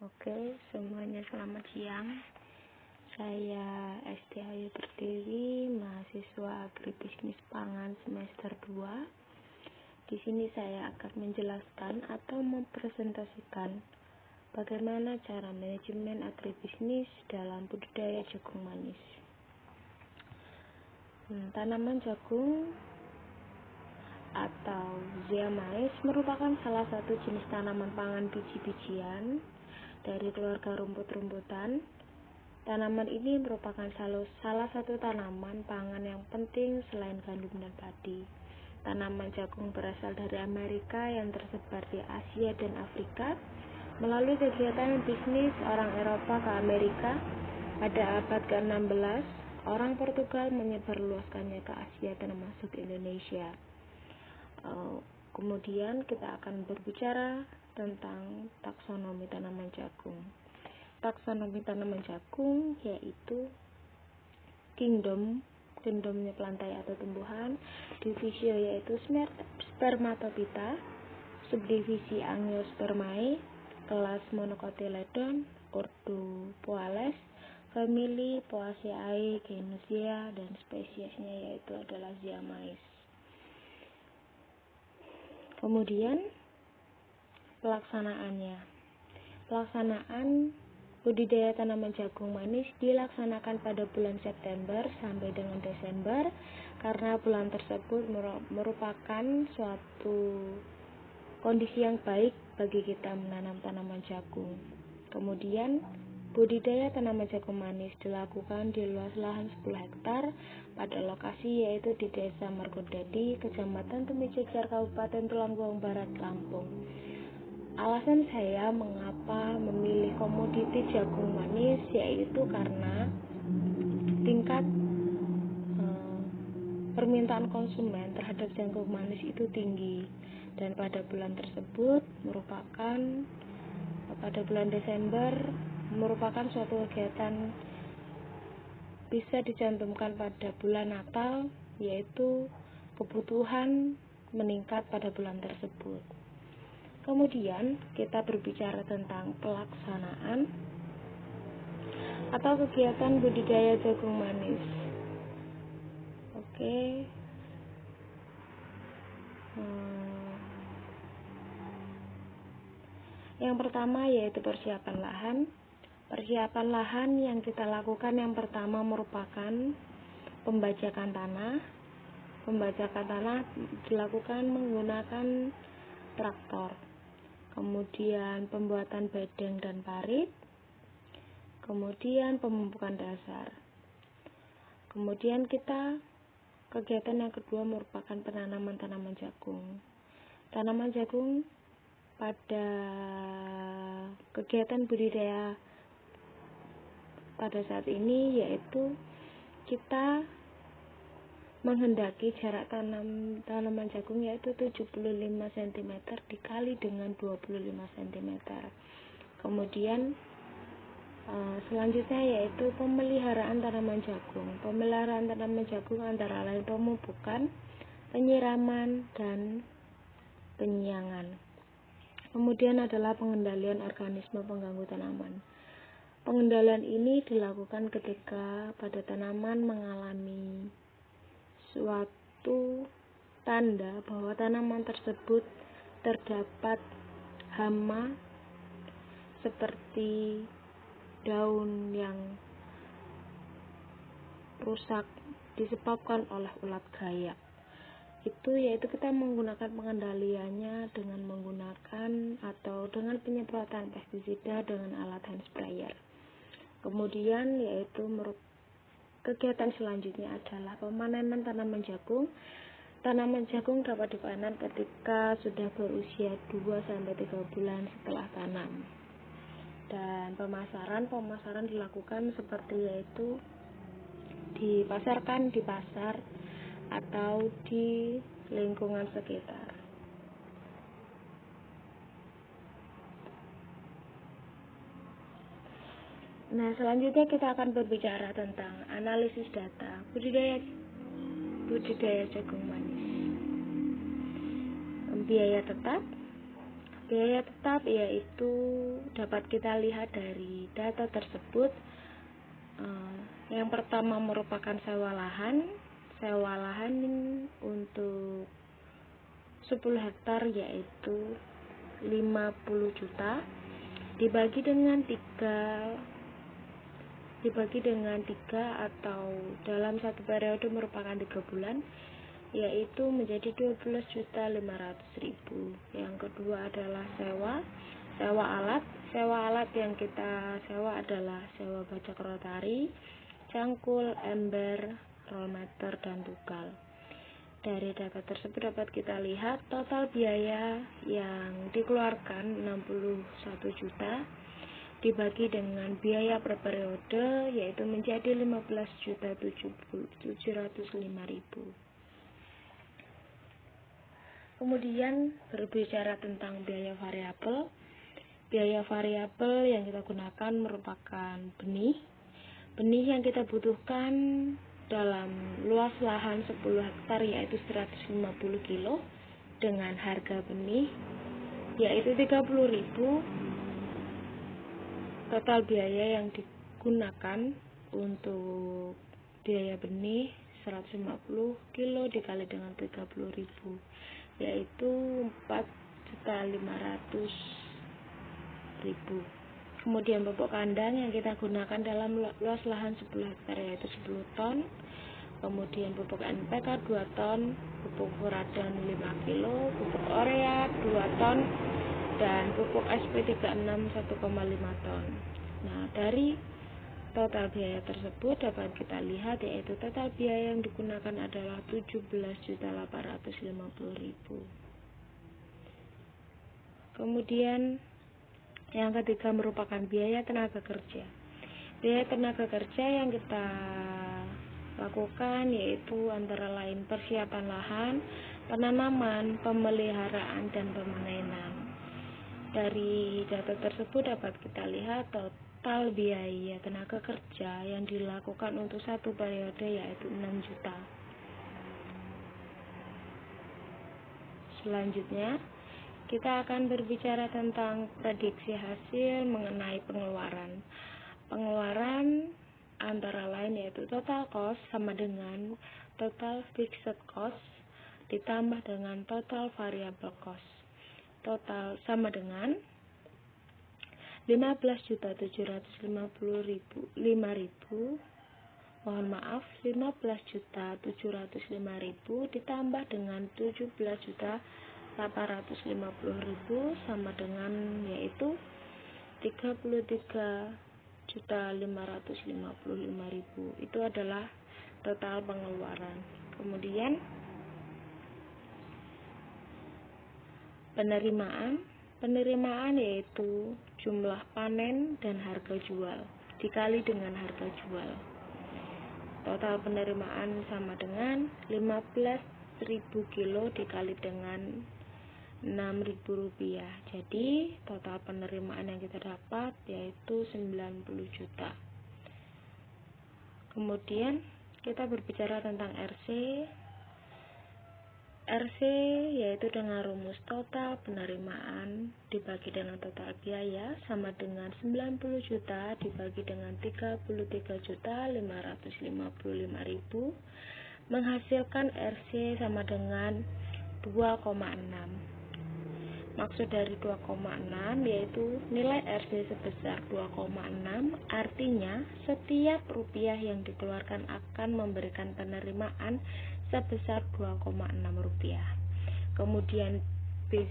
Oke, semuanya selamat siang. Saya Esti Ayu Pertiwi, mahasiswa Agribisnis Pangan semester 2. Di sini saya akan menjelaskan atau mempresentasikan bagaimana cara manajemen agribisnis dalam budidaya jagung manis. Tanaman jagung atau zeamais merupakan salah satu jenis tanaman pangan biji-bijian dari keluarga rumput-rumputan. Tanaman ini merupakan salah satu tanaman pangan yang penting selain gandum dan padi. Tanaman jagung berasal dari Amerika yang tersebar di Asia dan Afrika. Melalui kegiatan bisnis orang Eropa ke Amerika pada abad ke-16, orang Portugal menyebarluaskannya ke Asia termasuk Indonesia. Kemudian kita akan berbicara tentang taksonomi tanaman jagung. Taksonomi tanaman jagung yaitu kingdomnya plantae atau tumbuhan, divisio yaitu spermatophyta, subdivisi Angiospermae, kelas Monocotyledon, ordo Poales, famili Poaceae, genus dan spesiesnya yaitu adalah zeamais. Kemudian pelaksanaan budidaya tanaman jagung manis dilaksanakan pada bulan September sampai dengan Desember karena bulan tersebut merupakan suatu kondisi yang baik bagi kita menanam tanaman jagung. Kemudian budidaya tanaman jagung manis dilakukan di luas lahan 10 hektar pada lokasi yaitu di Desa Margodadi, Kecamatan Tumijejar, Kabupaten Tulungagung Barat, Lampung. Alasan saya mengapa memilih komoditi jagung manis yaitu karena tingkat permintaan konsumen terhadap jagung manis itu tinggi, dan pada bulan tersebut pada bulan Desember merupakan suatu kegiatan bisa dicantumkan pada bulan Natal, yaitu kebutuhan meningkat pada bulan tersebut. Kemudian kita berbicara tentang pelaksanaan atau kegiatan budidaya jagung manis. Oke. Yang pertama yaitu persiapan lahan. Persiapan lahan yang kita lakukan yang pertama merupakan pembajakan tanah. Pembajakan tanah dilakukan menggunakan traktor. Kemudian pembuatan bedeng dan parit. Kemudian pemupukan dasar. Kemudian kegiatan yang kedua merupakan penanaman tanaman jagung. Tanaman jagung pada kegiatan budidaya pada saat ini yaitu kita menghendaki jarak tanaman jagung yaitu 75 cm dikali dengan 25 cm. Kemudian selanjutnya yaitu pemeliharaan tanaman jagung. Pemeliharaan tanaman jagung antara lain pemupukan, penyiraman, dan penyiangan. Kemudian adalah pengendalian organisme pengganggu tanaman. Pengendalian ini dilakukan ketika pada tanaman mengalami suatu tanda bahwa tanaman tersebut terdapat hama seperti daun yang rusak disebabkan oleh ulat gayak. Yaitu kita menggunakan pengendaliannya dengan menggunakan atau dengan penyemprotan pestisida dengan alat hand sprayer. Kemudian yaitu kegiatan selanjutnya adalah pemanenan tanaman jagung. Tanaman jagung dapat dipanen ketika sudah berusia 2-3 bulan setelah tanam. Dan pemasaran dilakukan seperti yaitu dipasarkan di pasar atau di lingkungan sekitar. Nah, selanjutnya kita akan berbicara tentang analisis data budidaya jagung manis. Biaya tetap, Biaya tetap yaitu dapat kita lihat dari data tersebut. Yang pertama merupakan sewa lahan. Sewa lahan untuk 10 hektar yaitu 50 juta dibagi dengan 3 atau dalam satu periode merupakan 3 bulan, yaitu menjadi 12.500.000. Yang kedua adalah sewa alat. Sewa alat yang kita sewa adalah sewa bajak rotari, cangkul, ember, roll meter, dan tugal. Dari data tersebut dapat kita lihat total biaya yang dikeluarkan 61 juta dibagi dengan biaya per periode yaitu menjadi 15.705.000. Kemudian berbicara tentang biaya variabel. Biaya variabel yang kita gunakan merupakan benih. Benih yang kita butuhkan dalam luas lahan 10 hektar yaitu 150 kilo dengan harga benih yaitu 30.000. Total biaya yang digunakan untuk biaya benih 150 kilo dikali dengan 30.000 yaitu 4.500.000. Kemudian pupuk kandang yang kita gunakan dalam luas lahan 10 hektar yaitu 10 ton. Kemudian pupuk NPK 2 ton, pupuk furadan 5 kilo, pupuk urea 2 ton, dan pupuk SP36 1,5 ton. Nah, dari total biaya tersebut dapat kita lihat yaitu total biaya yang digunakan adalah 17.850.000. Kemudian yang ketiga merupakan biaya tenaga kerja. Biaya tenaga kerja yang kita lakukan yaitu antara lain persiapan lahan, penanaman, pemeliharaan, dan pemanenan. Dari data tersebut dapat kita lihat total biaya tenaga kerja yang dilakukan untuk satu periode yaitu 6 juta. Selanjutnya kita akan berbicara tentang prediksi hasil mengenai pengeluaran. Pengeluaran antara lain yaitu total cost sama dengan total fixed cost ditambah dengan total variable cost. Total sama dengan 15.705.000 ditambah dengan 17.850.000 sama dengan yaitu 33.555.000. Itu adalah total pengeluaran. Kemudian penerimaan yaitu jumlah panen dan harga jual dikali dengan harga jual. Total penerimaan sama dengan 15.000 kilo dikali dengan 6.000 rupiah. Jadi total penerimaan yang kita dapat yaitu 90 juta. Kemudian kita berbicara tentang RC. RC yaitu dengan rumus total penerimaan dibagi dengan total biaya sama dengan 90 juta dibagi dengan 33.555.000 menghasilkan RC sama dengan 2,6. Maksud dari 2,6 yaitu nilai RC sebesar 2,6 artinya setiap rupiah yang dikeluarkan akan memberikan penerimaan sebesar 2,6 rupiah. Kemudian B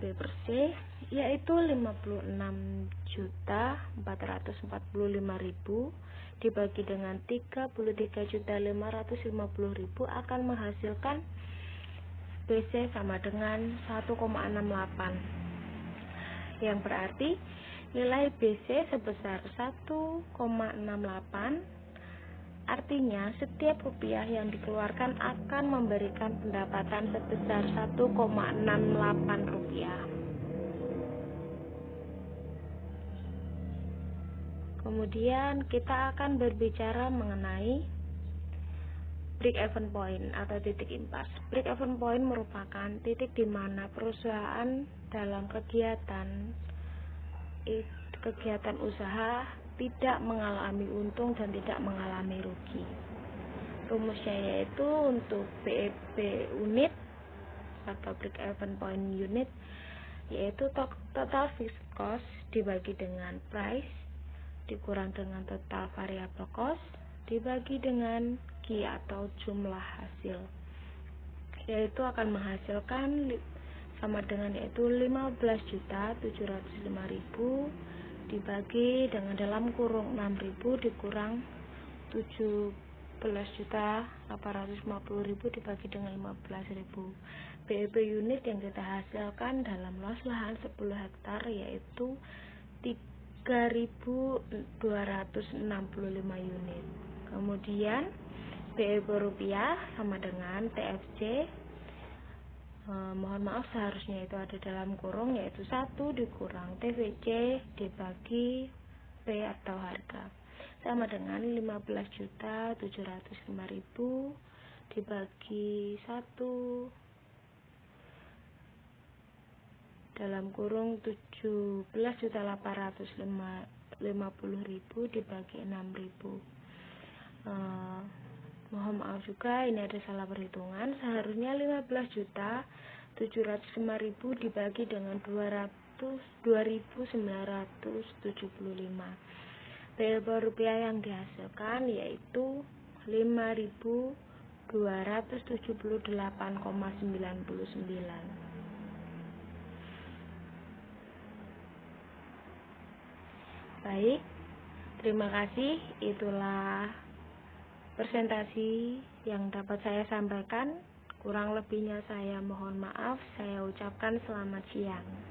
per C yaitu 56.445.000 dibagi dengan 33.550.000 akan menghasilkan BC sama dengan 1,68 yang berarti nilai BC sebesar 1,68 artinya setiap rupiah yang dikeluarkan akan memberikan pendapatan sebesar 1,68 rupiah. Kemudian kita akan berbicara mengenai break even point atau titik impas. Break even point merupakan titik di mana perusahaan dalam kegiatan usaha tidak mengalami untung dan tidak mengalami rugi. Rumusnya yaitu untuk BEP unit atau break even point unit yaitu total fixed cost dibagi dengan price dikurang dengan total variable cost dibagi dengan Q atau jumlah hasil, yaitu akan menghasilkan sama dengan yaitu 15.705.000 dibagi dengan dalam kurung 6.000 dikurang 17.850.000 dibagi dengan 15.000. BEP unit yang kita hasilkan dalam luas lahan 10 hektar yaitu 3.265 unit. Kemudian BEP rupiah sama dengan TFC, mohon maaf seharusnya itu ada dalam kurung yaitu 1 dikurang TVC dibagi P atau harga sama dengan 15.705.000 dibagi 1 dalam kurung 17.850.000 dibagi 6.000. Mohon maaf juga ini ada salah perhitungan, seharusnya 15.705.000 dibagi dengan 2.975. BEP rupiah yang dihasilkan yaitu 5.278,99. Baik, terima kasih. Itulah presentasi yang dapat saya sampaikan. Kurang lebihnya saya mohon maaf. Saya ucapkan selamat siang.